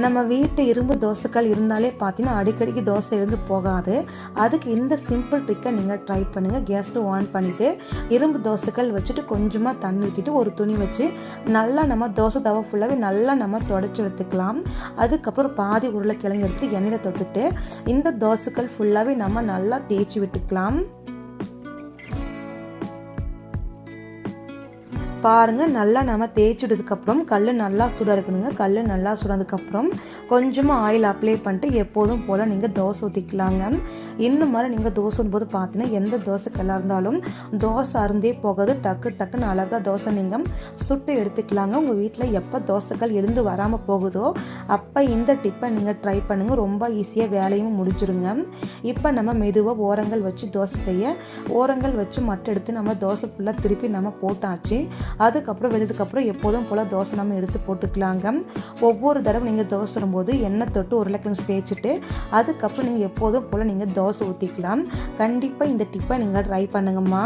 நம்ம வீட்டு இரும்பு தோசைக்கல் இருந்தாலே பார்த்தீங்கன்னா அடிக்கடிக்கு தோசை எழுந்து போகாது. அதுக்கு இந்த சிம்பிள் ட்ரிக்கை நீங்கள் ட்ரை பண்ணுங்கள். கேஸ் ஸ்டவ் ஆன் பண்ணிவிட்டு இரும்பு தோசைக்கல் வச்சுட்டு கொஞ்சமாக தண்ணி ஊற்றிட்டு ஒரு துணி வச்சு நல்லா நம்ம தோசை தவா ஃபுல்லாகவே நல்லா நம்ம தொடச்சி எடுத்துக்கலாம். அதுக்கப்புறம் பாதி உருளைக்கிழங்கு எடுத்து எண்ணெயில் தொட்டுட்டு இந்த தோசைக்கல் ஃபுல்லாகவே நம்ம நல்லா தேய்ச்சி விட்டுக்கலாம். பாருங்கள், நல்லா நம்ம தேய்ச்சிட்டதுக்கப்புறம் கல் நல்லா சூடாக இருக்கணுங்க. கல் நல்லா சூடானதுக்கப்புறம் கொஞ்சமாக ஆயில் அப்ளை பண்ணிட்டு எப்போதும் போல் நீங்கள் தோசை ஊற்றிக்கலாங்க. இந்த மாதிரி நீங்கள் தோசை ஊற்றும்போது பார்த்தீங்கன்னா எந்த தோசை கல்லாக இருந்தாலும் தோசை அருந்தே போகாது. டக்குன்னு அழகாக தோசை நீங்கள் சுட்டு எடுத்துக்கலாங்க. உங்கள் வீட்டில் எப்போ தோசைக்கல் எழுந்து வராமல் போகுதோ அப்போ இந்த டிப்பை நீங்கள் ட்ரை பண்ணுங்கள். ரொம்ப ஈஸியாக வேலையும் முடிஞ்சிருங்க. இப்போ நம்ம மெதுவாக ஓரங்கள் வச்சு தோசை செய்ய ஓரங்கள் வச்சு மட்டும் எடுத்து நம்ம தோசை ஃபுல்லாக திருப்பி நம்ம போட்டாச்சு. அதுக்கப்புறம் வெந்ததுக்கப்புறம் எப்போதும் போல் தோசை நம்ம எடுத்து போட்டுக்கலாங்க. ஒவ்வொரு தடவை நீங்கள் தோசை சுடும்போது எண்ணெய் தொட்டு உருளைக்கிழங்கு தேய்ச்சிட்டு அதுக்கப்புறம் நீங்கள் எப்போதும் போல் நீங்கள் தோசை ஊற்றிக்கலாம். கண்டிப்பாக இந்த டிப்பை நீங்கள் ட்ரை பண்ணுங்கம்மா.